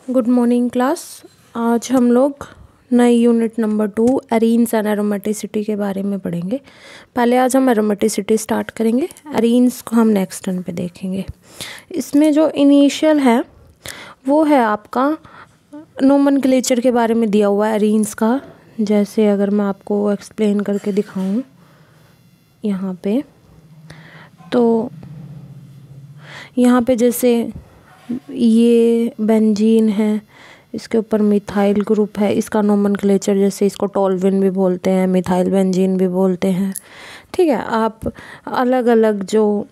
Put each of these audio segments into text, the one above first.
Good morning class. आज हम लोग नई unit number 2 arenes and aromaticity के बारे में पढ़ेंगे। पहले आज हम एरोमेटिसिटी स्टार्ट करेंगे, एरीन्स को हम नेक्स्ट टर्न पे देखेंगे। इसमें जो इनिशियल है वो है आपका नोमेनक्लेचर के बारे में दिया हुआ है एरीन्स का। जैसे अगर मैं आपको एक्सप्लेन करके दिखाऊं यहाँ पे, तो यहाँ पे जैसे ये बेंजीन है, इसके ऊपर मिथाइल ग्रुप है, इसका नोमेनक्लेचर जैसे इसको टोल्विन भी बोलते हैं, मिथाइल बेंजीन भी बोलते हैं। ठीक है, आप अलग अलग जो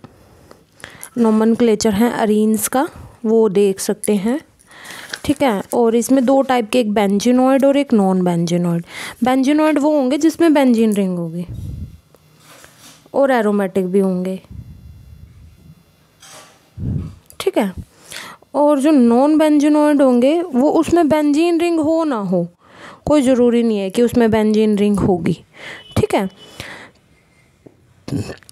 नोमेनक्लेचर हैं एरीन्स का वो देख सकते हैं। ठीक है, और इसमें दो टाइप के, एक बेंजीनॉइड और एक नॉन बेंजीनॉइड। बेंजीनॉइड वो होंगे जिसमें बेंजीन रिंग होगी और एरोमेटिक भी होंगे। ठीक है, और जो नॉन बेंजीनॉइड होंगे वो उसमें बेंजीन रिंग हो ना हो, कोई ज़रूरी नहीं है कि उसमें बेंजीन रिंग होगी। ठीक है,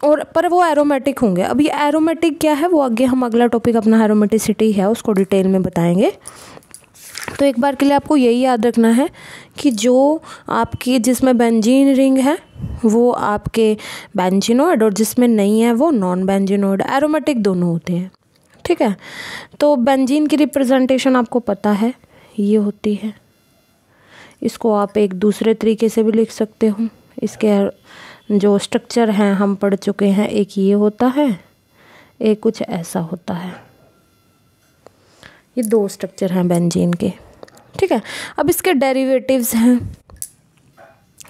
और पर वो एरोमेटिक होंगे। अब ये एरोमेटिक क्या है वो आगे हम अगला टॉपिक अपना एरोमेटिसिटी है उसको डिटेल में बताएंगे। तो एक बार के लिए आपको यही याद रखना है कि जो आपकी जिसमें बेंजीन रिंग है वो आपके बेंजीनॉइड और जिसमें नहीं है वो नॉन बेंजीनॉइड। एरोमेटिक दोनों होते हैं। ठीक है, तो बेंजीन की रिप्रेजेंटेशन आपको पता है, ये होती है। इसको आप एक दूसरे तरीके से भी लिख सकते हो। इसके जो स्ट्रक्चर हैं हम पढ़ चुके हैं, एक ये होता है, एक कुछ ऐसा होता है। ये दो स्ट्रक्चर हैं बेंजीन के। ठीक है, अब इसके डेरिवेटिव्स हैं।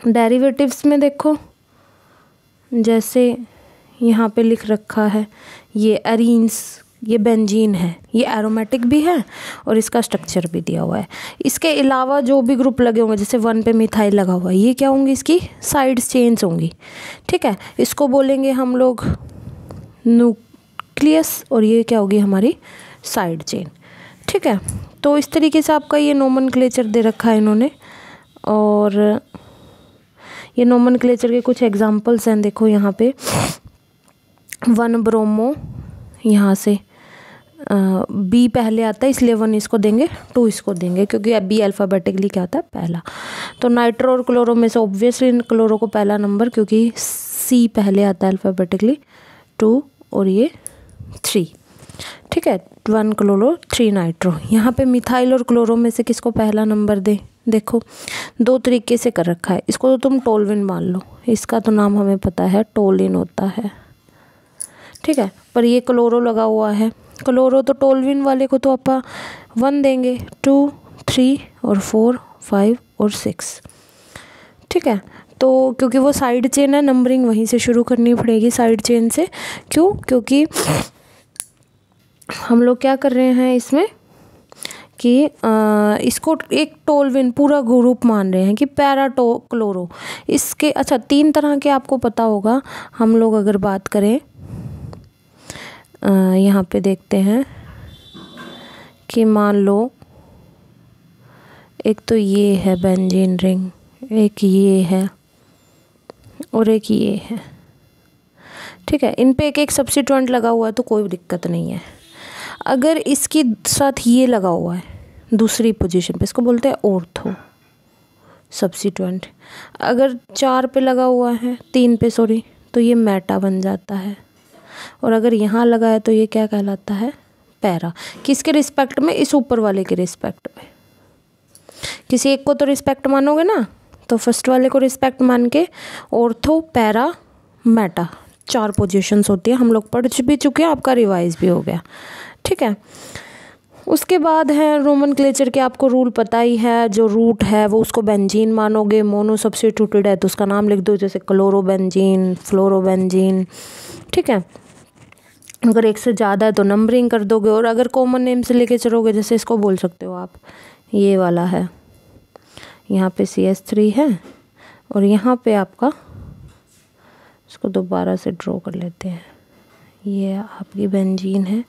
डेरिवेटिव्स में देखो, जैसे यहाँ पे लिख रखा है, ये एरीन्स, ये बेंजीन है, ये एरोमेटिक भी है और इसका स्ट्रक्चर भी दिया हुआ है। इसके अलावा जो भी ग्रुप लगे होंगे, जैसे 1 पे मिथाइल लगा हुआ है, ये क्या होंगी, इसकी साइड चेन्स होंगी। ठीक है, इसको बोलेंगे हम लोग न्यूक्लियस और ये क्या होगी हमारी साइड चेन। ठीक है, तो इस तरीके से आपका ये नोमेनक्लेचर दे रखा है इन्होंने। और ये नोमेनक्लेचर के कुछ एग्जांपल्स हैं। देखो यहाँ पे 1 ब्रोमो, यहाँ से बी पहले आता है इसलिए 1 इसको देंगे, 2 इसको देंगे, क्योंकि बी अल्फ़ाबेटिकली क्या आता है पहला। तो नाइट्रो और क्लोरो में से ऑब्वियसली क्लोरो को पहला नंबर, क्योंकि सी पहले आता है अल्फ़ाबेटिकली, 2 और ये 3। ठीक है, 1 क्लोरो 3 नाइट्रो। यहाँ पे मिथाइल और क्लोरो में से किसको पहला नंबर दे, देखो दो तरीके से कर रखा है। इसको तो तुम टोल्विन मान लो, इसका तो नाम हमें पता है टोलिन होता है। ठीक है, पर ये क्लोरो लगा हुआ है, क्लोरो तो टोल्विन वाले को तो अपन 1 देंगे, 2 3 और 4 5 और 6। ठीक है, तो क्योंकि वो साइड चेन है, नंबरिंग वहीं से शुरू करनी पड़ेगी साइड चेन से। क्यों, क्योंकि हम लोग क्या कर रहे हैं इसमें कि इसको एक टोल्विन पूरा ग्रुप मान रहे हैं कि क्लोरो। इसके अच्छा 3 तरह के आपको पता होगा। हम लोग अगर बात करें यहाँ पे देखते हैं कि मान लो एक तो ये है बेंजीन रिंग, एक ये है और एक ये है। ठीक है, इन पे एक एक सब्स्टिट्यूएंट लगा हुआ है तो कोई दिक्कत नहीं है। अगर इसके साथ ये लगा हुआ है दूसरी पोजीशन पे, इसको बोलते हैं ऑर्थो सब्स्टिट्यूएंट। अगर 4 पे लगा हुआ है, 3 पे सॉरी, तो ये मेटा बन जाता है। और अगर यहाँ लगा है तो ये क्या कहलाता है, पैरा। किसके रिस्पेक्ट में, इस ऊपर वाले के रिस्पेक्ट में। किसी एक को तो रिस्पेक्ट मानोगे ना, तो फर्स्ट वाले को रिस्पेक्ट मान के ऑर्थो, पैरा, मेटा 4 पोजीशंस होती है। हम लोग पढ़ भी चुके हैं, आपका रिवाइज भी हो गया। ठीक है, उसके बाद है नोमेनक्लेचर के, आपको रूल पता ही है। जो रूट है वो उसको बेंजीन मानोगे, मोनो सब्स्टिट्यूटेड है तो उसका नाम लिख दो, जैसे क्लोरोबेंजीन, फ्लोरोबेंजीन। ठीक है, अगर एक से ज़्यादा है तो नंबरिंग कर दोगे, और अगर कॉमन नेम से लेके चलोगे, जैसे इसको बोल सकते हो आप, ये वाला है, यहाँ पे CH3 है और यहाँ पे आपका, इसको दोबारा से ड्रॉ कर लेते हैं, ये आपकी बेंजीन है,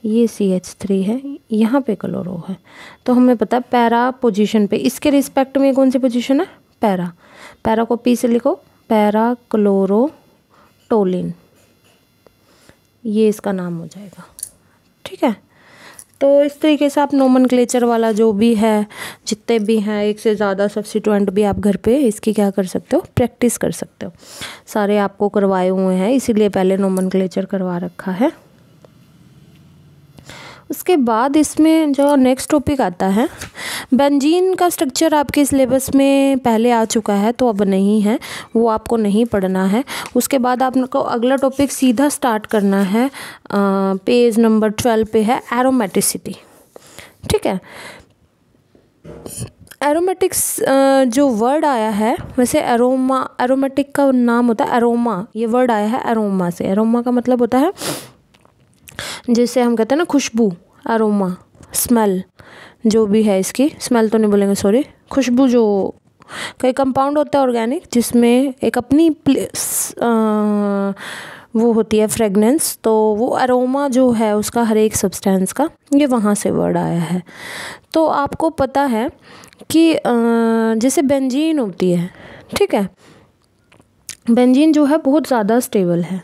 ये CH3 है, यहाँ पे क्लोरो है। तो हमें पता है पैरा पोजीशन पे, इसके रिस्पेक्ट में कौन सी पोजीशन है, पैरा। पैरा को P से लिखो, पैरा क्लोरो टोलिन, ये इसका नाम हो जाएगा। ठीक है, तो इस तरीके से आप नोमेनक्लेचर वाला जो भी है, जितने भी हैं, एक से ज़्यादा सब्स्टिट्यूएंट भी आप घर पे इसकी क्या कर सकते हो, प्रैक्टिस कर सकते हो। सारे आपको करवाए हुए हैं, इसीलिए पहले नोमेनक्लेचर करवा रखा है। उसके बाद इसमें जो नेक्स्ट टॉपिक आता है, बेंजीन का स्ट्रक्चर आपके सिलेबस में पहले आ चुका है तो अब नहीं है, वो आपको नहीं पढ़ना है। उसके बाद आपको अगला टॉपिक सीधा स्टार्ट करना है, पेज नंबर 12 पे है एरोमेटिसिटी। ठीक है, एरोमेटिक्स जो वर्ड आया है, वैसे एरोमा, एरोमेटिक का नाम होता है एरोमा, ये वर्ड आया है एरोमा से। एरोमा का मतलब होता है जैसे हम कहते हैं ना खुशबू, अरोमा, स्मेल, जो भी है इसकी, स्मेल तो नहीं बोलेंगे सॉरी, खुशबू। जो कई कंपाउंड होता है ऑर्गेनिक जिसमें एक अपनी वो होती है फ्रेगनेंस, तो वो अरोमा जो है उसका हर एक सब्सटेंस का, ये वहाँ से वर्ड आया है। तो आपको पता है कि जैसे बेंजीन होती है, ठीक है, बेंजीन जो है बहुत ज़्यादा स्टेबल है,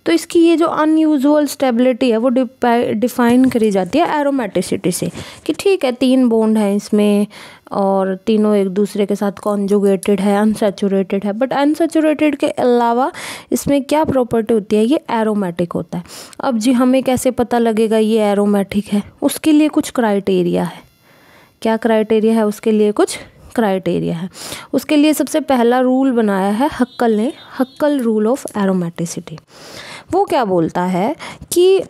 तो इसकी ये जो अनयूजुअल स्टेबिलिटी है वो डिफाइन करी जाती है एरोमेटिसिटी से, कि ठीक है 3 बॉन्ड हैं इसमें और तीनों एक दूसरे के साथ कॉन्जुगेटेड है, अनसैचुरेटेड है, बट अनसैचुरेटेड के अलावा इसमें क्या प्रॉपर्टी होती है, ये एरोमेटिक होता है। अब जी हमें कैसे पता लगेगा ये एरोमेटिक है, उसके लिए कुछ क्राइटेरिया है। क्या क्राइटेरिया है उसके लिए? कुछ क्राइटेरिया है। उसके लिए सबसे पहला रूल बनाया है हक्कल ने, हक्कल रूल ऑफ एरोमेटिसिटी। वो क्या बोलता है कि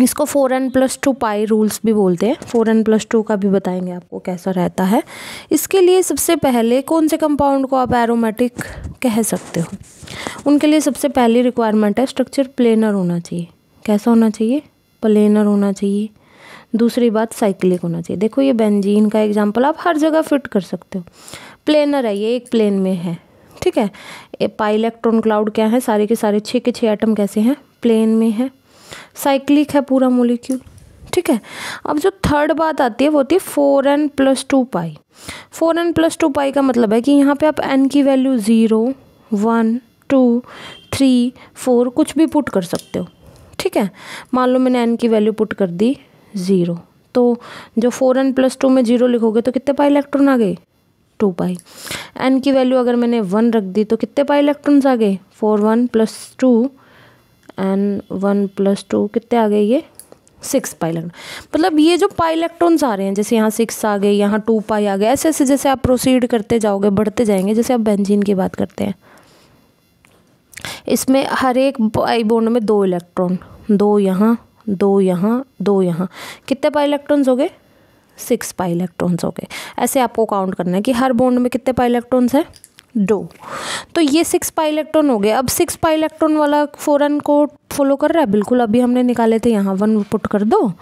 इसको 4n+2 पाई रूल्स भी बोलते हैं, 4n+2 का भी बताएंगे आपको कैसा रहता है। इसके लिए सबसे पहले कौन से कंपाउंड को आप एरोमेटिक कह सकते हो, उनके लिए सबसे पहली रिक्वायरमेंट है स्ट्रक्चर प्लेनर होना चाहिए। कैसा होना चाहिए? प्लेनर होना चाहिए। दूसरी बात साइक्लिक होना चाहिए। देखो ये बेंजीन का एग्जांपल आप हर जगह फिट कर सकते हो, प्लेनर है, ये एक प्लेन में है, ठीक है। पाई इलेक्ट्रॉन क्लाउड क्या है, सारे के सारे 6 के 6 एटम कैसे हैं, प्लेन में है। साइक्लिक है पूरा मॉलिक्यूल, ठीक है। अब जो थर्ड बात आती है वो होती है 4n+2 पाई। 4n+2 पाई का मतलब है कि यहाँ पे आप n की वैल्यू 0, 1, 2, 3, 4 कुछ भी पुट कर सकते हो, ठीक है। मान लो मैंने n की वैल्यू पुट कर दी 0, तो जो 4n+2 में 0 लिखोगे तो कितने पाई इलेक्ट्रॉन आ गए? 2 पाई। n की वैल्यू अगर मैंने 1 रख दी तो कितने पाई इलेक्ट्रॉन्स आ गए? 4 1+2 एंड 1+2 कितने आ गए? ये 6 पाई इलेक्ट्रॉन। मतलब ये जो पाई इलेक्ट्रॉन्स आ रहे हैं, जैसे यहाँ 6 आ गए, यहाँ 2 पाई आ गए, ऐसे ऐसे जैसे आप प्रोसीड करते जाओगे, बढ़ते जाएंगे। जैसे आप बेंजीन की बात करते हैं, इसमें हर एक पाई बॉन्ड में 2 इलेक्ट्रॉन, 2 यहाँ, 2 यहाँ, 2 यहाँ, कितने पाई इलेक्ट्रॉन्स हो गए? 6 पाई इलेक्ट्रॉन्स हो गए। ऐसे आपको काउंट करना है कि हर बॉन्ड में कितने पाई इलेक्ट्रॉन्स हैं? 2। तो ये 6 पाई इलेक्ट्रॉन हो गए। अब 6 पाई इलेक्ट्रॉन वाला 4n को फॉलो कर रहा है, बिल्कुल। अभी हमने निकाले थे, यहाँ 1 पुट कर दो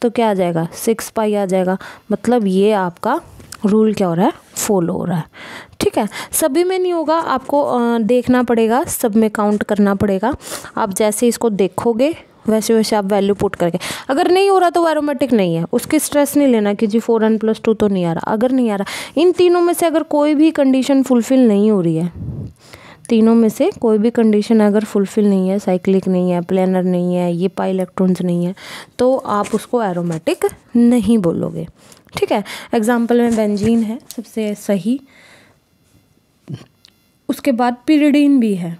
तो क्या आ जाएगा? 6 पाई आ जाएगा। मतलब ये आपका रूल क्या हो रहा है? फॉलो हो रहा है, ठीक है। सभी में नहीं होगा, आपको देखना पड़ेगा, सब में काउंट करना पड़ेगा। आप जैसे इसको देखोगे वैसे वैसे आप वैल्यू पुट करके, अगर नहीं हो रहा तो वो एरोमेटिक नहीं है, उसकी स्ट्रेस नहीं लेना कि जी 4n+2 तो नहीं आ रहा। अगर नहीं आ रहा, इन तीनों में से अगर कोई भी कंडीशन फुलफिल नहीं हो रही है, तीनों में से कोई भी कंडीशन अगर फुलफिल नहीं है, साइक्लिक नहीं है, प्लेनर नहीं है, ये पाई इलेक्ट्रॉन्स नहीं है, तो आप उसको एरोमेटिक नहीं बोलोगे, ठीक है। एग्जाम्पल में बेंजीन है सबसे सही, उसके बाद पिरिडीन भी है।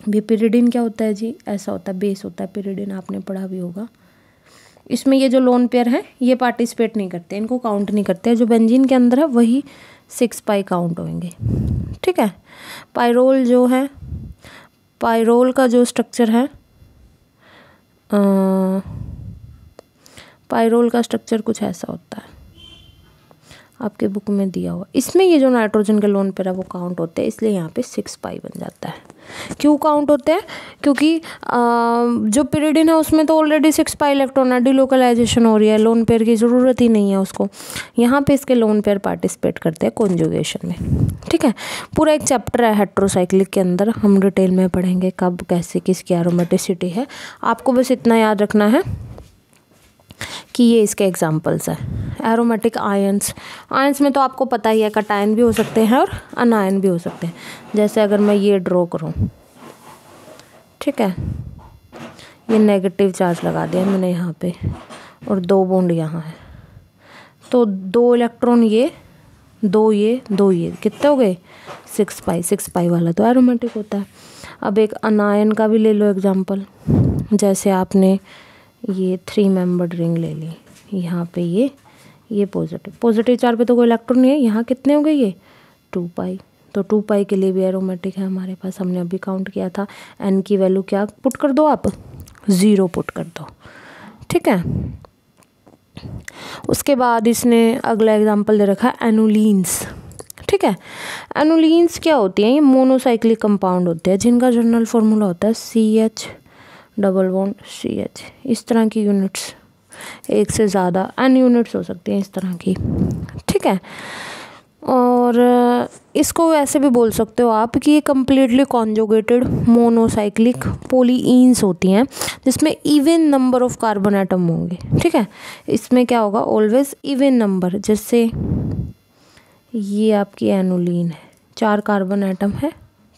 ये पिरिडीन क्या होता है जी? ऐसा होता है, बेस होता है पिरिडीन, आपने पढ़ा भी होगा। इसमें ये जो लोन पेयर है ये पार्टिसिपेट नहीं करते, इनको काउंट नहीं करते। जो बेंजीन के अंदर है वही 6 पाई काउंट होंगे, ठीक है। पाइरोल जो है, पाइरोल का जो स्ट्रक्चर है, पाइरोल का स्ट्रक्चर कुछ ऐसा होता है, आपके बुक में दिया हुआ। इसमें ये जो नाइट्रोजन के लोन पेयर है वो काउंट होते हैं, इसलिए यहाँ पे 6 पाई बन जाता है। क्यों काउंट होते हैं? क्योंकि जो पिरिडिन है उसमें तो ऑलरेडी 6 पाई इलेक्ट्रॉन है, डिलोकलाइजेशन हो रही है, लोन पेयर की ज़रूरत ही नहीं है उसको। यहाँ पे इसके लोन पेयर पार्टिसिपेट करते हैं कॉन्जुगेशन में, ठीक है। पूरा एक चैप्टर है हेट्रोसाइक्लिक के अंदर, हम डिटेल में पढ़ेंगे कब कैसे किसकी एरोमेटिसिटी है। आपको बस इतना याद रखना है कि ये इसके एग्जाम्पल्स हैं। एरोमेटिक आयंस, आयंस में तो आपको पता ही है, कटायन भी हो सकते हैं और अनायन भी हो सकते हैं। जैसे अगर मैं ये ड्रॉ करूँ, ठीक है, ये नेगेटिव चार्ज लगा दिया मैंने यहाँ पे और 2 बॉन्ड यहाँ है, तो 2 इलेक्ट्रॉन ये, 2 ये, 2 ये, कितने हो गए 6 पाई। 6 पाई वाला तो एरोमेटिक होता है। अब एक अनायन का भी ले लो एग्जांपल, जैसे आपने ये 3 मेंबर्ड रिंग ले ली, यहाँ पे ये पॉजिटिव चार्ज पे तो कोई इलेक्ट्रॉन नहीं है, यहाँ कितने हो गए ये 2 पाई। तो 2 पाई के लिए भी एरोमेटिक है हमारे पास, हमने अभी काउंट किया था। एन की वैल्यू क्या पुट कर दो आप, 0 पुट कर दो, ठीक है। उसके बाद इसने अगला एग्जांपल दे रखा है एनुलीन्स, ठीक है। एनुलीन्स क्या होती हैं, ये मोनोसाइक्लिक कंपाउंड होते हैं जिनका जनरल फार्मूला होता है CH डबल बॉन्ड CH। इस तरह की यूनिट्स, एक से ज़्यादा n यूनिट्स हो सकती हैं इस तरह की, ठीक है। और इसको ऐसे भी बोल सकते हो आप कि ये कम्प्लीटली कॉन्जुगेटेड मोनोसाइक्लिक पोलीइन्स होती हैं जिसमें even number of carbon atom होंगे, ठीक है। इसमें क्या होगा, ऑलवेज इवन नंबर। जैसे ये आपकी एनुलीन है, 4 कार्बन एटम है,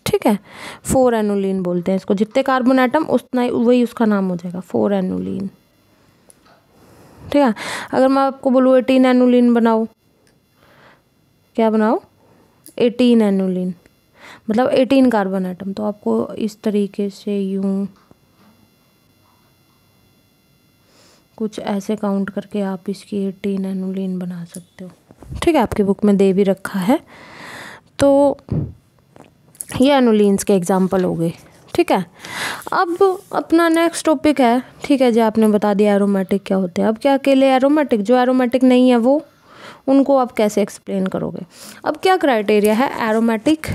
ठीक है। 4 एनुलीन बोलते हैं इसको, जितने कार्बन एटम उतना ही वही उसका नाम हो जाएगा 4 एनुलीन, ठीक है। अगर मैं आपको बोलूँ 18 एनुलीन बनाओ, क्या बनाओ 18 एनुलीन, मतलब 18 कार्बन एटम, तो आपको इस तरीके से यूं कुछ ऐसे काउंट करके आप इसकी 18 एनुलीन बना सकते हो, ठीक है। आपकी बुक में दे भी रखा है। तो ये एनुलीन्स के एग्जाम्पल हो गए, ठीक है। अब अपना नेक्स्ट टॉपिक है, ठीक है जी, आपने बता दिया एरोमेटिक क्या होते हैं। अब क्या अकेले एरोमेटिक, जो एरोमेटिक नहीं है वो, उनको आप कैसे एक्सप्लेन करोगे। अब क्या क्राइटेरिया है एरोमेटिक,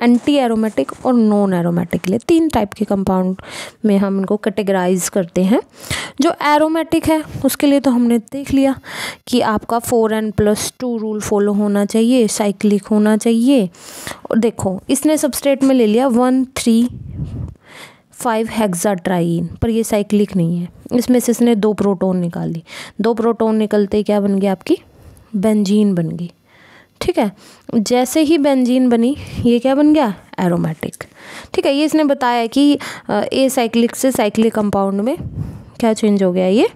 एंटी एरोमेटिक और नॉन एरोमेटिक के लिए। 3 टाइप के कंपाउंड में हम इनको कैटेगराइज करते हैं। जो एरोमेटिक है उसके लिए तो हमने देख लिया कि आपका 4n+2 रूल फॉलो होना चाहिए, साइक्लिक होना चाहिए। और देखो इसने सबस्ट्रेट में ले लिया 1,3,5 हेक्साट्राईन, पर ये साइक्लिक नहीं है। इसमें से इसने 2 प्रोटॉन निकाल दी, 2 प्रोटॉन निकलते ही क्या बन गया, आपकी बेंजीन बन गई, ठीक है। जैसे ही बेंजीन बनी ये क्या बन गया, एरोमेटिक, ठीक है। ये इसने बताया कि ए साइक्लिक से साइक्लिक कंपाउंड में क्या चेंज हो गया, ये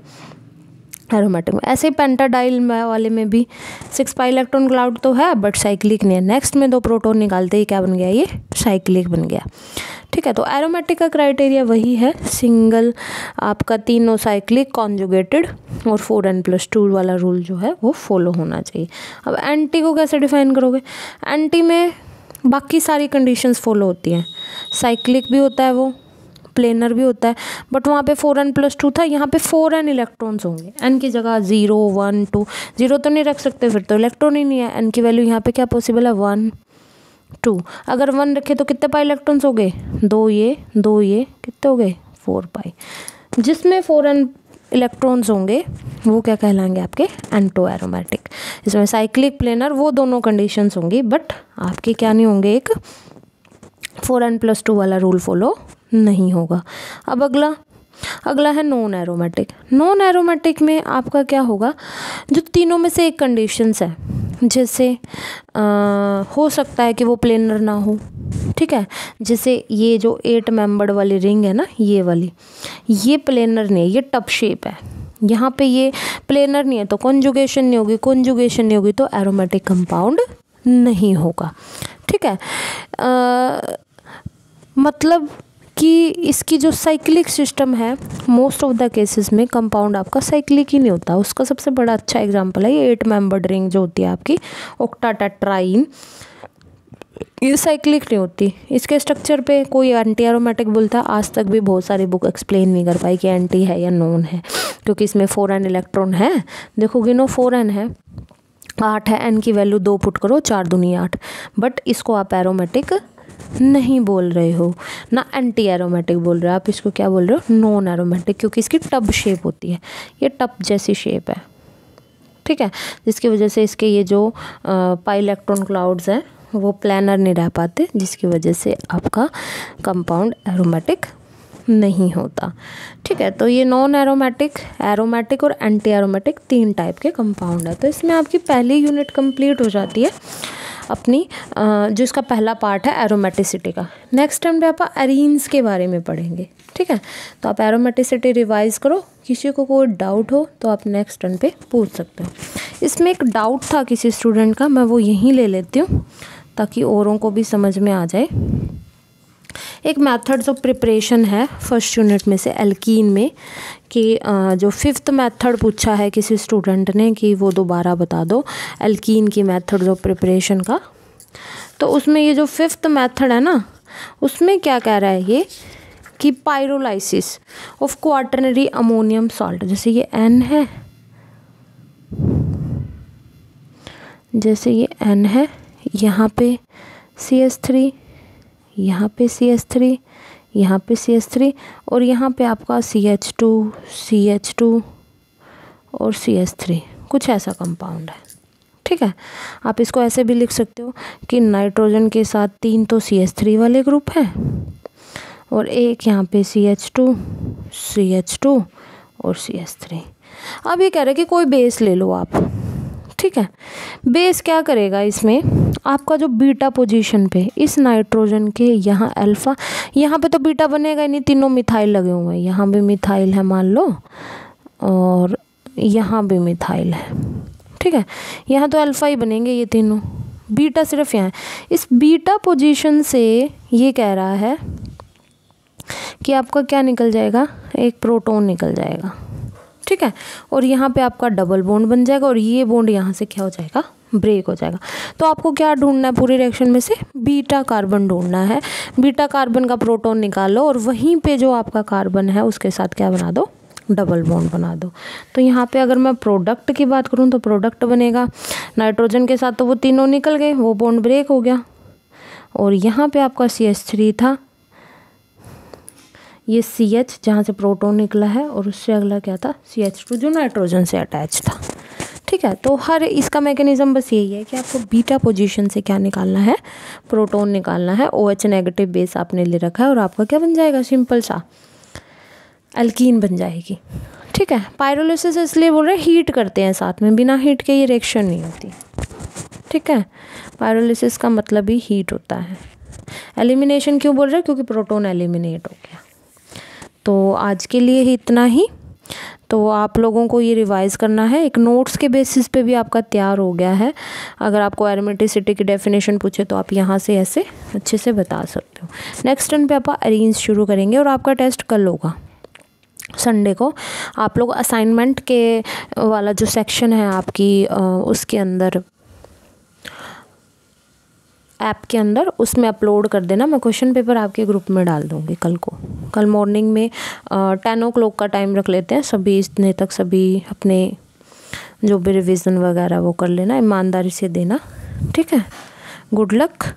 एरोमेटिक में। ऐसे ही पेंटाडाइल वाले में भी 6 पाई इलेक्ट्रॉन क्लाउड तो है बट साइक्लिक नहीं है। नेक्स्ट में 2 प्रोटोन निकालते ही क्या बन गया, ये साइक्लिक बन गया, ठीक है। तो एरोमेटिक का क्राइटेरिया वही है, सिंगल आपका तीनों साइक्लिक कॉन्जुगेटेड और 4n+2 वाला रूल जो है वो फॉलो होना चाहिए। अब एंटी को कैसे डिफाइन करोगे, एंटी में बाकी सारी कंडीशंस फॉलो होती हैं, साइक्लिक भी होता है वो, प्लेनर भी होता है, बट वहाँ पे 4n+2 था, यहाँ पे 4n इलेक्ट्रॉन्स होंगे। n की जगह 0, 1, 2, 0 तो नहीं रख सकते, फिर तो इलेक्ट्रॉन ही नहीं है। n की वैल्यू यहाँ पे क्या पॉसिबल है, 1, 2। अगर 1 रखे तो कितने पाई इलेक्ट्रॉन्स हो गए, 2 ये, 2 ये, कितने हो गए 4 पाई। जिसमें 4n इलेक्ट्रॉन्स होंगे वो क्या कहलाएंगे, आपके एंटो एरोमेटिक। इसमें साइक्लिक, प्लेनर वो दोनों कंडीशंस होंगी, बट आपके क्या नहीं होंगे, एक 4n+2 वाला रूल फॉलो नहीं होगा। अब अगला है नॉन एरोमेटिक। नॉन एरोमेटिक में आपका क्या होगा, जो तीनों में से एक कंडीशंस है, जैसे हो सकता है कि वो प्लेनर ना हो, ठीक है। जैसे ये जो 8 मेंबर्ड वाली रिंग है ना, ये वाली, ये प्लेनर नहीं है, ये टब शेप है। यहाँ पे ये प्लेनर नहीं है तो कॉन्जुगेशन नहीं होगी, कॉन्जुगेशन नहीं होगी तो एरोमेटिक कंपाउंड नहीं होगा, ठीक है। मतलब कि इसकी जो साइक्लिक सिस्टम है, मोस्ट ऑफ द केसेस में कंपाउंड आपका साइक्लिक ही नहीं होता। उसका सबसे बड़ा अच्छा एग्जांपल है ये 8 मेंबर्ड रिंग जो होती है आपकी ऑक्टाटेट्राईन, ये साइक्लिक नहीं होती। इसके स्ट्रक्चर पे कोई एंटी एरोमेटिक बोलता है, आज तक भी बहुत सारी बुक एक्सप्लेन नहीं कर पाई कि एंटी है या नॉन है, क्योंकि इसमें 4n इलेक्ट्रॉन है। देखो गिनो, 4n है, 8 है, n की वैल्यू 2 पुट करो, 4 दूनी 8, बट इसको आप एरोमेटिक नहीं बोल रहे हो ना, एंटी एरोमेटिक बोल रहे हो आप, इसको क्या बोल रहे हो, नॉन एरोमेटिक, क्योंकि इसकी टब शेप होती है, ये टब जैसी शेप है, ठीक है। जिसकी वजह से इसके ये जो पाई इलेक्ट्रॉन क्लाउड्स हैं वो प्लानर नहीं रह पाते, जिसकी वजह से आपका कंपाउंड एरोमेटिक नहीं होता, ठीक है। तो ये नॉन एरोमेटिक, एरोमेटिक और एंटी एरोमेटिक 3 टाइप के कंपाउंड है। तो इसमें आपकी पहली यूनिट कंप्लीट हो जाती है। अपनी जो इसका पहला पार्ट है एरोमेटिसिटी का। नेक्स्ट टाइम पे आप एरीन्स के बारे में पढ़ेंगे, ठीक है। तो आप एरोमेटिसिटी रिवाइज करो, किसी को कोई डाउट हो तो आप नेक्स्ट टर्न पे पूछ सकते हो। इसमें एक डाउट था किसी स्टूडेंट का, मैं वो यहीं ले लेती हूँ ताकि औरों को भी समझ में आ जाए। एक मेथड्स ऑफ प्रिपरेशन है फर्स्ट यूनिट में से एल्कीन में, कि जो 5th मेथड पूछा है किसी स्टूडेंट ने कि वो दोबारा बता दो एल्कीन की मेथड्स ऑफ प्रिपरेशन का। तो उसमें ये जो 5th मेथड है ना, उसमें क्या कह रहा है ये कि pyrolysis of quaternary ammonium salt, जैसे ये N है, जैसे ये N है, यहाँ पे CH3, यहाँ पे CH3, यहाँ पे CH3 और यहाँ पे आपका CH2, CH2 और CH3, कुछ ऐसा कंपाउंड है, ठीक है। आप इसको ऐसे भी लिख सकते हो कि नाइट्रोजन के साथ 3 तो CH3 वाले ग्रुप हैं और एक यहाँ पे CH2, CH2 और CH3। अब ये कह रहे हैं कि कोई बेस ले लो आप, ठीक है। बेस क्या करेगा इसमें, आपका जो बीटा पोजीशन पे इस नाइट्रोजन के यहाँ अल्फ़ा, यहाँ पे तो बीटा बनेगा ही नहीं, तीनों मिथाइल लगे हुए हैं, यहाँ भी मिथाइल है मान लो और यहाँ भी मिथाइल है, ठीक है। यहाँ तो अल्फ़ा ही बनेंगे ये तीनों, बीटा सिर्फ यहाँ है। इस बीटा पोजीशन से ये कह रहा है कि आपका क्या निकल जाएगा, एक प्रोटॉन निकल जाएगा, ठीक है। और यहाँ पे आपका डबल बॉन्ड बन जाएगा और ये बॉन्ड यहाँ से क्या हो जाएगा, ब्रेक हो जाएगा। तो आपको क्या ढूंढना है पूरी रिएक्शन में से, बीटा कार्बन ढूंढना है। बीटा कार्बन का प्रोटॉन निकालो और वहीं पे जो आपका कार्बन है उसके साथ क्या बना दो, डबल बॉन्ड बना दो। तो यहाँ पे अगर मैं प्रोडक्ट की बात करूँ तो प्रोडक्ट बनेगा, नाइट्रोजन के साथ तो वो तीनों निकल गए, वो बॉन्ड ब्रेक हो गया। और यहाँ पे आपका CH3 था, ये CH जहाँ से प्रोटॉन निकला है और उससे अगला क्या था, CH2 जो नाइट्रोजन से अटैच था, ठीक है। तो हर इसका मैकेनिज्म बस यही है कि आपको बीटा पोजीशन से क्या निकालना है, प्रोटॉन निकालना है। OH नेगेटिव बेस आपने ले रखा है और आपका क्या बन जाएगा, सिंपल सा एल्कीन बन जाएगी, ठीक है। पायरोलिसिस इसलिए बोल रहे हैं हीट करते हैं साथ में, बिना हीट के ये रिएक्शन नहीं होती, ठीक है। पायरोलिसिस का मतलब ही हीट होता है। एलिमिनेशन क्यों बोल रहे हैं, क्योंकि प्रोटॉन एलिमिनेट हो गया। तो आज के लिए ही इतना ही। तो आप लोगों को ये रिवाइज़ करना है, एक नोट्स के बेसिस पे भी आपका तैयार हो गया है। अगर आपको एरोमेटिसिटी की डेफिनेशन पूछे तो आप यहाँ से ऐसे अच्छे से बता सकते हो। नेक्स्ट टर्न पे आप अरेंज शुरू करेंगे और आपका टेस्ट कल होगा संडे को। आप लोग असाइनमेंट के वाला जो सेक्शन है आपकी उसके अंदर, ऐप के अंदर, उसमें अपलोड कर देना। मैं क्वेश्चन पेपर आपके ग्रुप में डाल दूँगी कल को। कल मॉर्निंग में 10 o'clock का टाइम रख लेते हैं, सभी इतने तक सभी अपने जो भी रिवीजन वगैरह वो कर लेना, ईमानदारी से देना, ठीक है। Good luck.